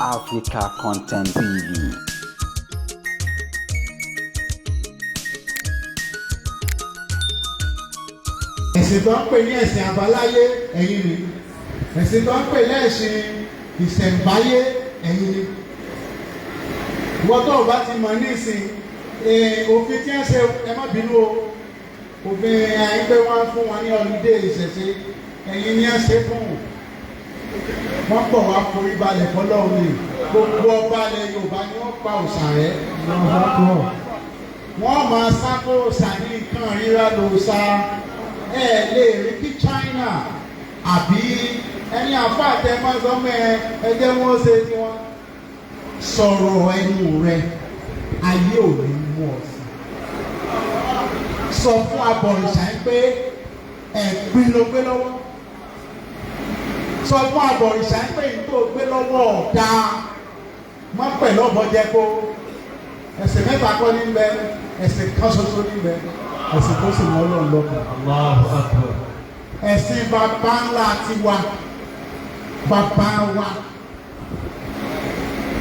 Africa Content TV. Ẹ̀sìn tó ń pè ní ẹ̀sìn àbáláyé ẹ̀yin ni. Ẹ̀sìn tó ń pè lẹ́sìn ìṣẹ̀ǹbáyé ẹ̀yin ni. Wọ́n tó o bá ti mọ̀ ní ìsìn òfin tí wọ́n ṣe ẹ má bínú o. Òfin àìpé wọn fún wọn ní ọlùdé ìṣẹ̀ṣe ẹ̀yin ni wọ́n ṣe fún wọn. Wọ́n pọ̀ wá forí balẹ̀ fọlọ́run ni. Gbogbo ọba ilẹ̀ Yorùbá ni wọ́n pa òòṣà rẹ̀. Wọ́n máa sáko òòṣà ní nǹkan ríra lòòṣà. Ẹ lè rí kí China àbí ẹni àfa àtẹmọ́sọ́mọ́ ẹjẹ́ wọn ṣe tí wọ́n sọ̀rọ̀ ẹnu rẹ̀ ayé ò ní mú ọ sí. Sọ fún abọ̀rìṣà pé ẹ̀gbin ló gbé lọ́wọ́. Sọ fún abọ̀rìṣà pé ìtò gbé lọ́wọ́ ọ̀dà mọ́ pẹ̀lú ọ̀bọ̀jẹ́ kó ẹ̀sìn mẹ́ta kọ́ níbẹ̀ ẹ̀sìn kan ṣoṣo níbẹ̀ ẹ̀sìn tó sì mọ́ Ọlọ́run lọ́kàn. Allahu Akbar. Ẹ̀sìn bàbá ńlá tiwa bàbá wa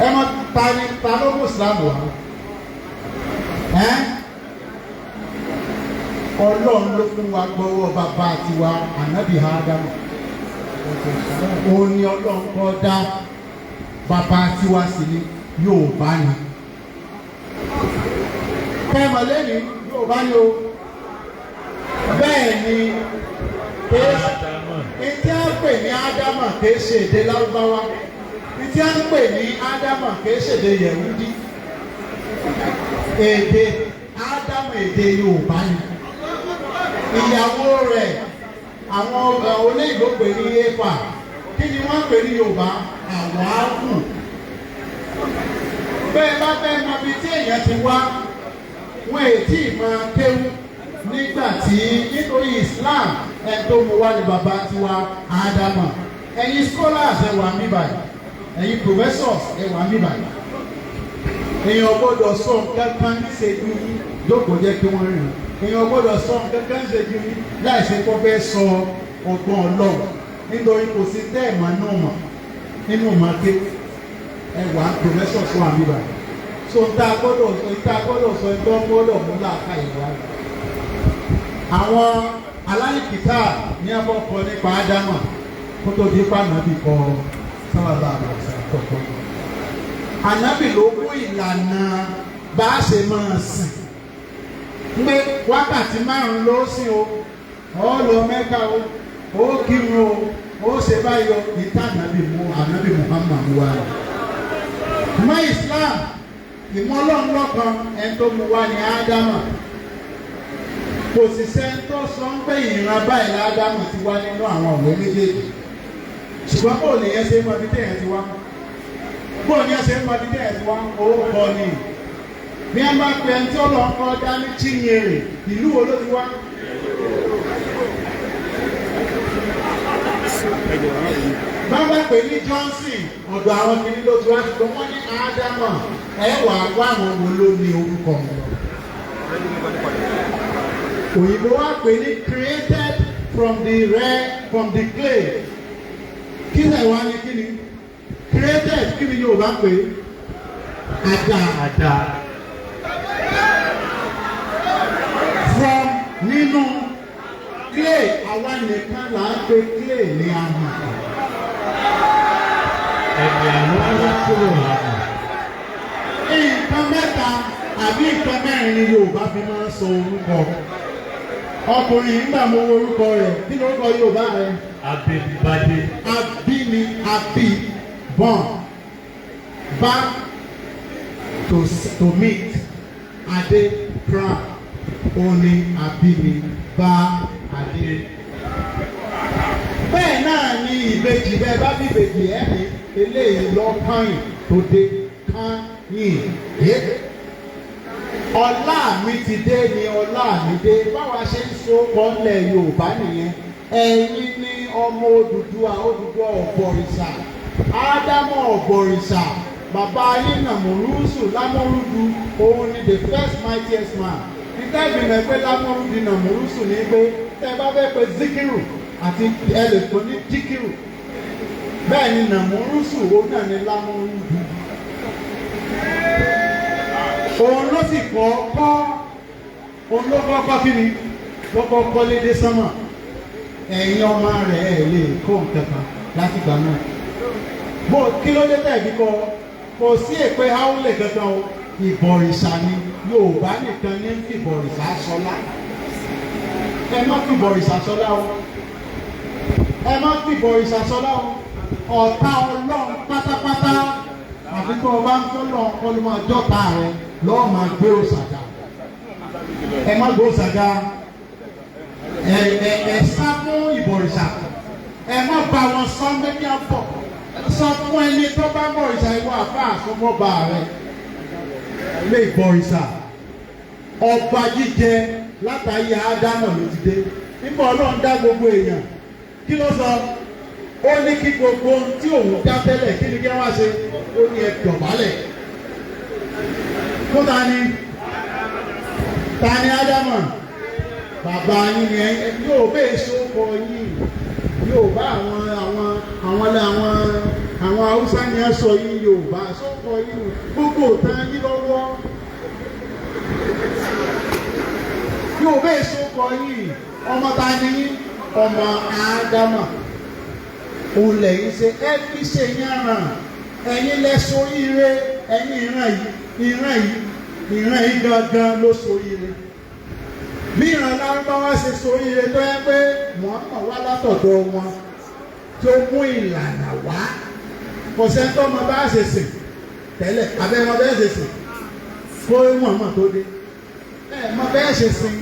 ẹ mọ ta ló mú Ìsìlámù wa Ọlọ́run ló fún wa gbọ́wọ́ bàbá tiwa ànábì Ádámù òun ni Ọlọ́run kọ́ dá bàbá tiwa sì ni Yorùbá ni kẹ́mọ̀ lẹ́ni Yorùbá ni o bẹ́ẹ̀ ni ìtí à ń pè ní Ádámà kìí ṣe èdè Lárúbáwá ìtí à ń pè ní Ádámà kìí ṣe èdè Yẹ̀wúdí èdè Ádámà èdè Yorùbá ni ìyàwó rẹ̀ àwọn olóyìnbó pè ní Éfà kí ni wọ́n pè ní Yorùbá àwọn áàkù bẹ́ẹ̀ bá fẹ́ mọ ibi tí èèyàn ti wá wọn ètí máa kéwú nígbà tí nítorí Islam ẹ̀ tó mú wá ní bàbá tiwa Ádámà ẹ̀yin scholars ẹ̀ wà mí báyìí ẹ̀yin professors ẹ̀ wà mí báyìí èèyàn gbọ́dọ̀ sọ kankan ṣèjú jókòó jẹ́ kí wọ́n rìn èèyàn gbọ́dọ̀ sọ kankan ṣèjú láì ṣe kó fẹ́ sọ ọgbọ́n Ọlọ́run nítorí kò sí tẹ́ẹ̀mà náà mọ̀ nínú màkè ẹ̀ wà professors wà mí báyìí so nta gbọ́dọ̀ sọ ẹgbẹ́ gbọ́dọ̀ mú làákà ìwà rẹ̀ àwọn aláìkìtà ní abọ́kọ nípa Ádámà kó tó di pa ànábì kọ sábàbà àbàṣà kọ̀ọ̀kan ànábì ló kó ìlànà bá a ṣe máa sìn pé wákàtí 5 ló sìn o ó lọ Mẹ́kà o ó kírun o ó ṣe báyọ ìta ànábì Muhammad wà rẹ̀ mọ́ Islam ìmọ̀ Ọlọ́run lọ́kan ẹni tó mú wá ní Ádámà kò sì sẹ́ni tó sọ ń pé ìran báyìí l'Ádámà ti wá nínú àwọn ọ̀rọ̀ méjèèjì ṣùgbọ́n bó lè yẹn ṣe mọ ibi tẹ̀yẹ̀ ti wá bó ní yẹn ṣe mọ ibi tẹ̀yẹ̀ ti wá owó kọ ni bí wọ́n bá pe ẹni tí ó lọ kọ́ dání Chinyere ìlú wo ló ti wá. Bá bá pè ní Johnson ọ̀dọ̀ àwọn kìíní ló ti wá ṣùgbọ́n wọ́n ní Ádámà ẹ̀wà wá àwọn wo ló ní orúkọ wọn. Òyìnbó wá pè ní created from the clay. Kí ni wá ní kí ni? Created kí ni Yorùbá pè? Àdá. From nínú clay àwa nìkan là ń pe clay ní àmà. Ẹ̀mí àwọn alákòrò àmà. Nǹkan mẹ́ta àbí nǹkan mẹ́rin ni Yorùbá fi máa ń sọ orúkọ. Ọkùnrin yìí ń gbà mọ orúkọ rẹ̀ kí ló kọ Yorùbá rẹ̀? Abẹ́bíbádé. Abí ni abí born back to meet Adé crown òní abí ni bá Adé. Bẹ́ẹ̀ náà ni ìbejì bẹ́ẹ̀ bá bí ìbejì ẹ̀ ní eléyìí lọ́kàn tó dé kán yìí dé. Ọlá mi ti dé ni ọlá mi dé báwa ṣe ń so kọ́lẹ̀ Yorùbá nìyẹn ẹ̀yin ní ọmọ Odùduwà ọ̀bọ̀rìṣà Ádámù ọ̀bọ̀rìṣà bàbá ayé Nàmúrúsù Lámúrúdù òun ni the first mightiest man nígbà ìgbìmọ̀ pé Lámúrúdù Nàmúrúsù ní pé tẹ́ bá fẹ́ pe Zikiru àti ẹlẹ́kọ̀ọ́ ní Díkìrù bẹ́ẹ̀ ni nàmúrúsù òun náà ni lámúrúdù òun ló sì kọ́kọ́ òun ló kọ́kọ́ kí ni kọ́kọ́ kọ́lédé sánmà ẹ̀yin ọmọ rẹ̀ ẹ̀ lè kó nǹkan kan láti gbà náà bó kí ló dé tẹ̀bí kò sí èpè haúlẹ̀ kankan o ìbọ̀rìṣà ni Yorùbá nìkan ní ìbọ̀rìṣà sọlá ẹ má fi ìbọ̀rìṣà sọlá o ẹ má fi ìbọ̀rìṣà sọlá o ọ̀tá Ọlọ́run pátápátá àfi tó o bá ń fọ́ lọ ọlọ́mọ ọjọ́ta rẹ lọ́ọ́ máa gbé òṣàgà ẹ má gbé òṣàgà ẹ sá fún ìbọ̀rìṣà ẹ má bá wọn sọ méjì àpọ̀ sọ fún ẹni tó bá bọ̀rìṣà ìwọ àbá àsomọ́ba rẹ lé ìbọ̀rìṣà ọba jíjẹ látàrí Ádámù ló ti dé nígbà Ọlọ́run dá gbogbo èèyàn kí ló sọ ó ní kí gbogbo ohun tí òun dá tẹ́lẹ̀ kí ni kí wọ́n ṣe ó ní ẹ dọ̀bálẹ̀ fún ta ni Ádámù bàbá yín ni yóò bẹ́ẹ̀ sóko yín yóò bá àwọn Haúsá ni ẹ sọ yín Yorùbá sóko yín gbogbo òtán yín lọ́wọ́ yóò bẹ́ẹ̀ sóko yín ọmọ ta ni ọmọ Ádámù òun lẹ́yìn ṣe ẹ fi ṣe yànnà ẹ̀yin lẹ ṣoríire ẹ̀yin ìran yìí gangan ló ṣoríire bí ìran lárúbáwá ṣe ṣoríire tó yẹ pé Muhammad wá látọ̀dọ̀ wọn tó mú ìlànà wá kò sẹ́ńtọ́ ọmọ bá ṣe sìn tẹ́lẹ̀ abẹ́rẹ́ bẹ́ẹ̀ ṣe sìn kó Muhammad tó dé mọ bẹ́ẹ̀ ṣe sìn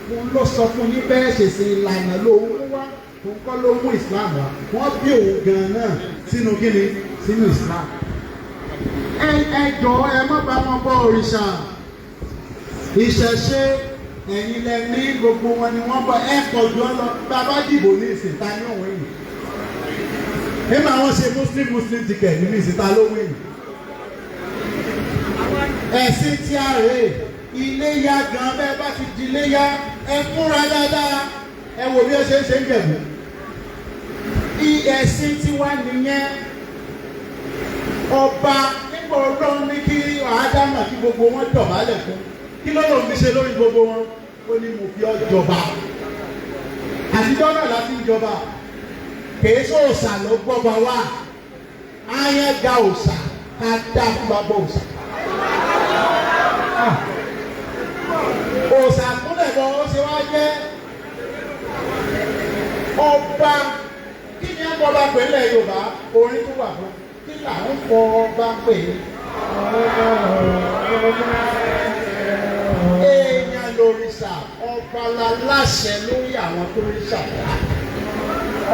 mo lọ sọ fún yín bẹ́ẹ̀ ṣe sìn ìlànà ló ń wá òun kọ́ ló mú Islam wá wọ́n bí òun gan náà sínú kíni sínú Islam. ẹ jọ̀ọ́ ẹ má bá wọn bọ òrìṣà ìṣẹ̀ṣe ẹ̀yin lẹ ní gbogbo wọn ni wọ́n bọ ẹ pọ̀ jù ọ lọ bàbá dìbò ní ìsìn ta ní òun yìí nígbà wọn ṣe muslim ticket nínú ìsìn ta ló wìn ẹ̀sìn tí a rè iléyá gan bẹ́ẹ̀ bá ti di iléyá ẹ múra dáadáa ẹ wò bí ẹ ṣe ń jẹ̀bù ẹ̀sìn tiwa nìyẹn ọba nígbà Ọlọ́run ní kí Ádámù kí gbogbo wọn dọ̀bálẹ̀ fún kí lọ́dọ̀ ń fi ṣe lórí gbogbo wọn ó ní mo fi ọ́ jọba àtijọ́ náà láti ń jọba kìí sọ òòṣà ló gbọ́ba wá ayé ga òòṣà ká dá fún bàbá òòṣà òòṣà kúnlẹ̀ bọ̀ ó ṣe wá jẹ́ ọba kí ni ẹ bọba pè nílẹ̀ Yorùbá orin tó wà fún kí là ń fọ ọba pè èèyàn lòrìṣà ọba láláṣẹ lórí àwọn tó rí ṣàdá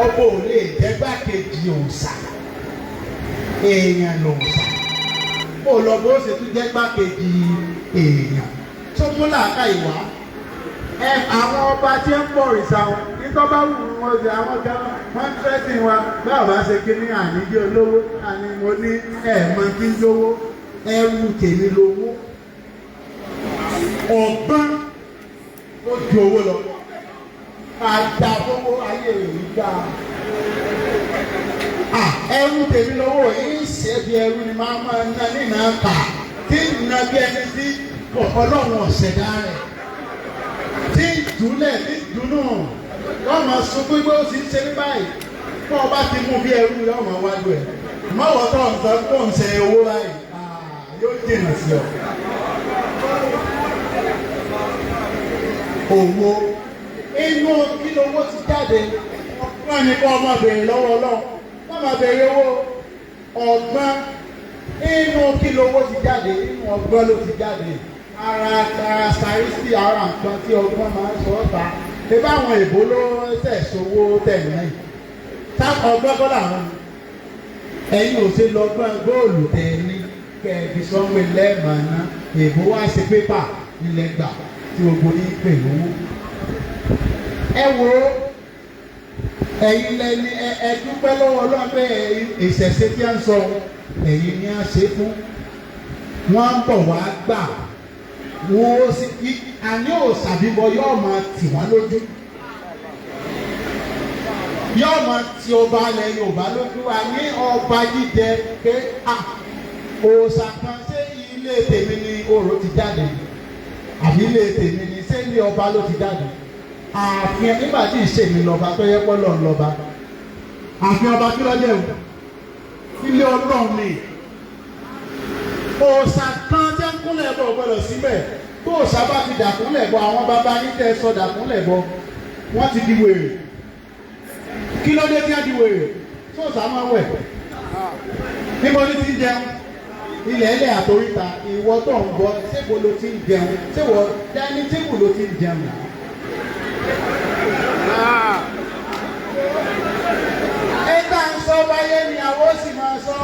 ọba ò lè jẹ́ gbákejì òòṣà èèyàn lòòṣà ó lọ bó ṣe tún jẹ́ gbákejì èèyàn tó mú làákà ìwà àwọn ọba tí ń bọ̀ òrìṣà wọn nítorí bá wù wọn ṣe àwọn gan wọn tẹ́sí wa báwo bá ṣe kí ní àníjí olówó àní mo ní ẹ̀ẹ̀mọ tí ń lówó ẹrù tèmi lówó ọgbọ́n ó ju owó lọ àdàbọ̀wọ́ ayé rẹ̀ gbà ẹrù tèmi lówó yìí ṣe bí ẹrù ni máa ná nínú àkà tí ìnà bí ẹni tí Ọlọ́run ọ̀ṣẹ̀dá rẹ̀ tí ìdúlẹ̀ ní ìdúnú wọ́n máa sunkún pé ó ti ń ṣe ní báyìí fún ọba ti mú bí ẹrú yóò máa wájú ẹ̀ mọ́wọ́ tó ń sọ tó ń ṣe owó báyìí yóò dènà sí ọ. Owó inú kí lówó ti jáde wọ́n ní kó ọmọ béèrè lọ́wọ́ Ọlọ́run wọ́n máa béèrè owó ọgbọ́n inú kí lówó ti jáde inú ọgbọ́n ló ti jáde ara sàrísì ara nǹkan tí ọgbọ́n máa ń sọ ọ́ta ṣé báwọn èbó ló tẹ̀sówó tẹ̀lé náà táwọn ọgbọ́n kọ́ làwọn ẹ̀yin ò ṣe lọ́gbọ́n góòlù tẹ̀lé kẹ̀ẹ́bí sọ́wọ́ lẹ́ẹ̀mọ̀ọ́ná èbó wá ṣe pépà nílẹ̀ gbà tí gbogbo ní pè lówó. ẹ wo ẹ̀yin lẹni ẹ dúpẹ́ lọ́wọ́ ọlọ́pẹ́ ìṣẹ̀ṣe tí a ń sọ ẹ̀yin ni a ṣe fún wọ́n ń bọ̀ wá gbà wọ́n ó sì àní òòṣà bíbọ yóò máa tì wọ́n lójú yóò mọ tí ọba ilẹ̀ Yorùbá lójú wa ní ọba jíjẹ pé òòṣà kan ṣé ilé tèmi ni orò ti jáde àbí ilé tèmi ni ṣé ilé ọba ló ti jáde ààfin nígbà tí ìṣèmi lọ́ba tó yẹ kó lọ́ọ̀ lọ́ba ààfin ọba kí lọ́jọ́ ìwò ilé Ọlọ́run ni òòṣà kan jẹ́ kúnlẹ̀ bọ̀ gbọ́dọ̀ síbẹ̀ tó òòṣà bá ti dàkúnlẹ̀ bọ̀ àwọn bàbá yín tẹ́ sọ dàkúnlẹ̀ bọ̀ wọ́n ti di wèrè kí ló dé tí a di wèrè tó òòṣà máa wẹ̀ níbo ni ti ń jẹun ilẹ̀ ilẹ̀ àtòríta ìwọ tó ń bọ̀ ṣébo ló ti ń jẹun ṣéwọ dání tébù ló ti ń jẹun. Ìta ń sọ wáyé ni àwọn sì máa sọ.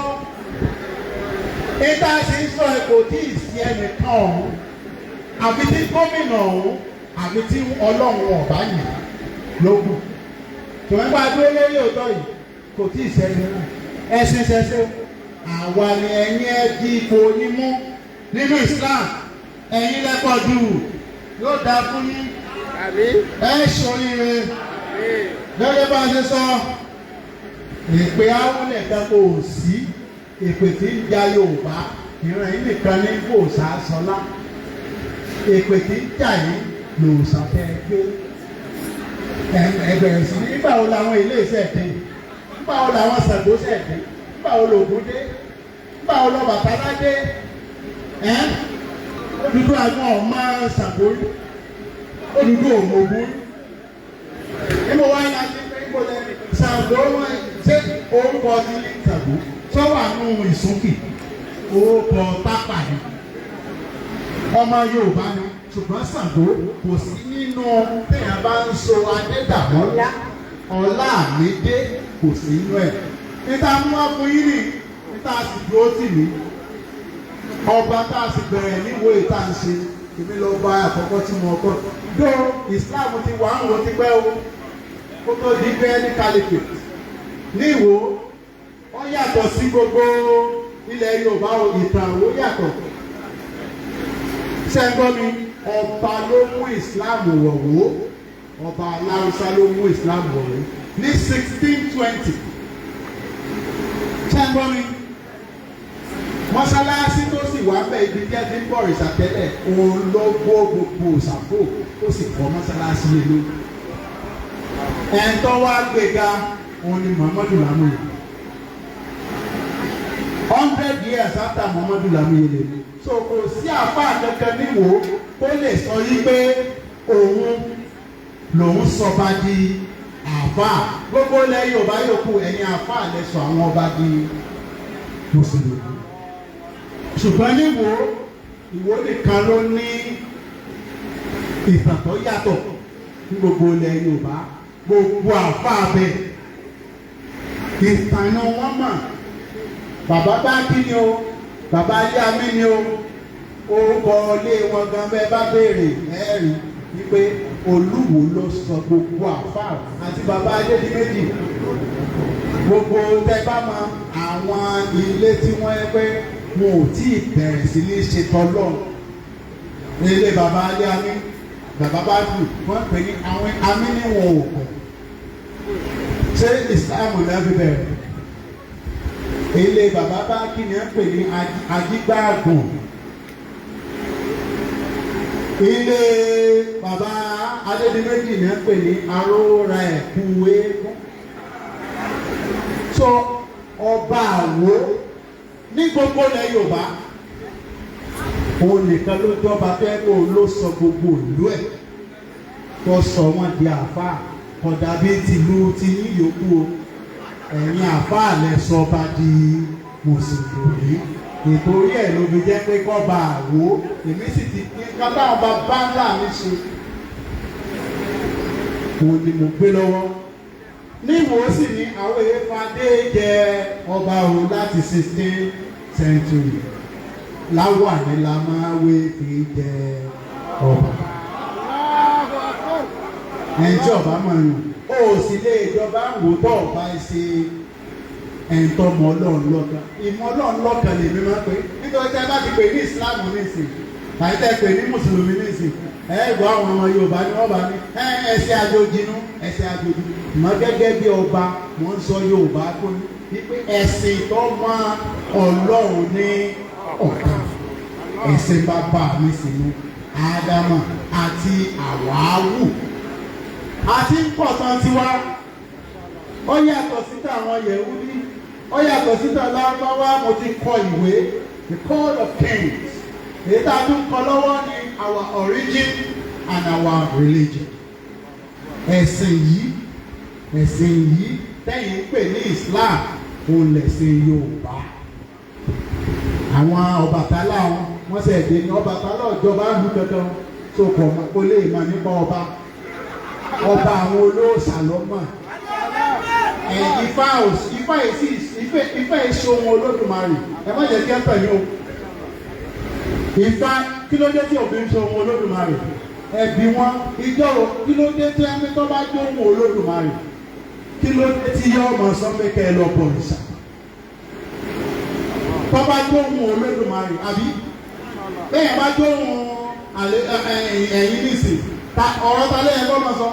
Ìta sì ń sọ kò tí ì sí ẹnìkan ọ̀hún. Àbí tí gómìnà ọ̀hún àbí tí Ọlọ́run ọ̀bá yìí lógún. Tòun bá dúró lórí òótọ́ yìí kò tí ì sẹ́ni náà. Ẹ̀sìn ṣẹṣẹ. Àwa ni ẹ̀yin ẹ di ipò onímú nínú Islam. Ẹ̀yin lẹ́pọ̀ jù yóò dáa fún yín. Ẹ ṣoríire. Gẹ́gẹ́ bá a ṣe sọ. Èpè áwùlẹ̀ kan kò sí èpè tí ń ja Yorùbá ìran yìí nìkan ní kò sá sọlá èpè tí ń jà yìí lò sàfẹ́ gbé ẹgbẹ̀rún sí nígbà wo làwọn ilé iṣẹ́ dé nígbà wo làwọn Ṣàngó ṣẹ̀ dé nígbà wo lògùn dé nígbà wo lọ́bàtálá dé Odùdú àwọn ọmọ Ṣàngó Odùdú òmògùn níbo wáyé láti pé níbo lẹ́nu Ṣàngó wọn ṣé orúkọ ti ní Ṣàngó sọ́wọ́ àánú ìsúnkì orúkọ tápà ni ọmọ Yorùbá ni ṣùgbọ́n Ṣàngó kò sí nínú téèyàn bá ń so Adédàmọ́lá Ọlámídé kò sí inú ẹ̀ níta mú wá fún yín nì níta sì dúró tì mí ọba tá a sì bẹ̀rẹ̀ níwò ìta ń ṣe èmi lọ bá àkọ́kọ́ tí mo kọ́ dó Islam ti wà ń wo ti pẹ́ o kó tó di pé ní caliphate ní Ìwó wọ́n yàtọ̀ sí gbogbo ilẹ̀ Yorùbá ìtàn ó yàtọ̀ ṣẹ́gbọ́n mi ọba ló mú Islam wọ̀wọ́ ọba aláwùsá ló mú Islam wọ̀wọ́ ní 1620 ṣẹ́gbọ́n mi mọ́sálásí tó sì wá bẹ́ẹ̀ ibi jẹ́ tí ń bọ̀ ìṣàtẹ́lẹ̀ òun ló gbó gbogbo ìṣàpò ó sì kọ́ mọ́sálásí lé lórí ẹ̀ńtọ́ wá gbéga òun ni Muhammadu Lamu 100 years after Muhammadu Lamu yẹlẹ so kò sí àfáà kankan níwò tó lè sọ yí pé òun lòun sọba di àfáà gbogbo ilẹ̀ Yorùbá yòókù ẹ̀yin àfáà lẹ sọ àwọn ọba di mùsùlùmí ṣùgbọ́n níwò Ìwó nìkan ló ní ìtàn tó yàtọ̀ ní gbogbo ilẹ̀ Yorùbá gbogbo àfáà bẹ́ẹ̀ ìtàn náà wọ́n mọ̀ bàbá bá kí ni o bàbá ilé amí ni o orúkọ ilé wọn gan bẹ́ẹ̀ bá béèrè ẹ̀rí wípé Olúwo ló sọ gbogbo àfáà àti bàbá Adédìméjì gbogbo tẹ́ bá mọ àwọn ilé tí wọ́n ẹ pé wọn ò tí ì bẹ̀rẹ̀ sí ní ṣe tọ́lọ́ ilé bàbá ilé amí bàbá bá dùn wọ́n pè ní àwọn amí ní wọn ò pọ̀ ṣé ìsìlámù náà fi bẹ̀rẹ̀ ilé bàbá bá kí ni ẹ pè ní ajígbáàgùn ilé bàbá Adédìméjì ni ẹ pè ní aróra ẹ̀kú eégún so ọba Àwo ní gbogbo ilẹ̀ Yorùbá òun nìkan ló jọba fẹ́ kó ló sọ gbogbo ìlú ẹ̀ tó sọ wọ́n di àfáà kódà bí tìlú ti ní yòókù o ẹ̀yin àfáà lẹ sọ bá di mùsùlùmí ìtorí ẹ̀ ló fi jẹ́ pé kọ́ba Àwo èmi sì ti pín kábà ọba báńlá mi ṣe òun ni mo gbé lọ́wọ́ ní Ìwó sì ni àwọn èèfàdé jẹ ọba òun láti 16th century láwà ní la máa wé fi jẹ ọba ẹnjẹ ọba máa yàn ó sì lé ìjọba wò tó ọba ṣe ẹ̀ńtọ́ mọ́ Ọlọ́run lọ́kàn ìmọ̀ Ọlọ́run lọ́kàn lèmi máa pé nítorí tẹ́ bá ti pè ní Islam nísìn àti tẹ́ pè ní mùsùlùmí nísìn ẹ̀ẹ́gbọ́ àwọn ọmọ Yorùbá ni wọ́n bá ní ẹ̀sẹ̀ àjòjì nú ẹ̀sẹ̀ àjòjì mọ gẹ́gẹ́ bí ọba mo ń sọ Yorùbá tó ní wípé ẹ̀sìn tó mọ Ọlọ́run ní ọ̀kan ẹ̀sìn bàbá mi sì ní Ádámà àti Àwáwù àti pọ̀tàn tiwa ó yàtọ̀ síta àwọn Yẹ̀húdí ó yàtọ̀ síta Lárúbáwá. Mo ti kọ ìwé the Code of Kings èyí tá a tún kọ lọ́wọ́ ní our origin and our religion. Ẹ̀sìn yìí tẹ́yìn pè ní Islam òun lẹ̀sìn Yorùbá. Àwọn Ọbàtálá wọn ṣe èdè ní Ọbàtálá ìjọba ìlú kankan tó kọ̀ mọ́ kó lè mọ̀ nípa ọba àwọn olóòṣà lọ́mọ. Ifá èso ohun Olódùmarè ẹ má jẹ́ kí ẹ pẹ̀lú o. Ifá kí ló dé tí òbí ń ṣe ohun Olódùmarè? Ẹbí wọn ìjọrò kí ló dé tí ẹni tó bá jó ohun Olódùmarè? Kí ló dé tí yọ ọmọ sọfẹ kẹ lọ bọ ìṣà? Tó bá jó ohun Olódùmarè àbí bẹ́ẹ̀ bá jó ohun ẹ̀yìn nìsín ọ̀rọ̀ ta lẹ́yìn kọ́ máa sọ.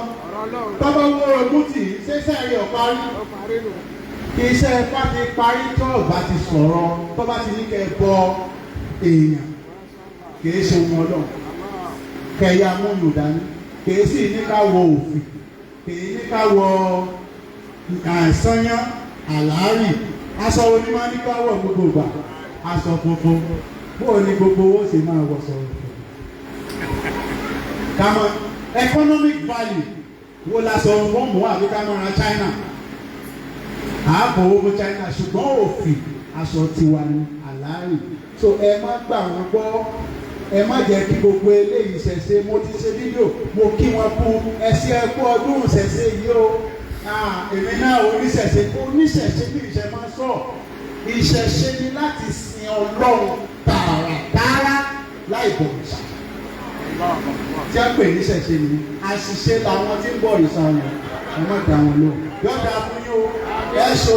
Tó bá wọ ogún tì í ṣé sẹ́ẹ̀rì ọ̀parí? Kì í ṣe ẹ̀fá ti parí tó ọ̀gbà ti sọ̀rọ̀ tó bá ti ní kẹ́ bọ èèyàn kì í ṣe ohun Ọlọ́run. Kẹ̀yà múlù dání kìí sì ní ká wọ òfin kìí ní ká wọ àìsànyán àlárì aṣọ onímọ̀ ní ká wọ gbogbo ìgbà aṣọ funfun bóò ní gbogbo owó sì máa wọ sọ̀rọ̀. Kàmọ́ economic value wo la sọ wọ́n mú àbí ká máa ra China àápò owó China ṣùgbọ́n òfin aṣọ tiwa ní àlárì. So ẹ má gbà wọ́n gbọ́. Ẹ má jẹ́ kí gbogbo eléyìí ṣẹ̀ṣẹ̀. Mo ti ṣe fídíò mo kí wọn kú ẹsẹ̀ ẹ̀kú ọdún ṣẹ̀ṣẹ̀ yìí o. Èmi náà oníṣẹ̀ṣẹ̀ bí ìṣẹ̀ máa sọ. Ìṣẹ̀ṣẹ̀ ni láti sin Ọlọ́run tààràtààrà láì bọ̀ ìṣà. Tí a pè ní ṣẹ̀ṣẹ̀ ni àṣìṣe làwọn tí ń bọ̀ ìṣà wọn. Ẹ má dá wọn lóhùn. Yọ̀ọ̀dà fún yín o. Ẹ ṣo.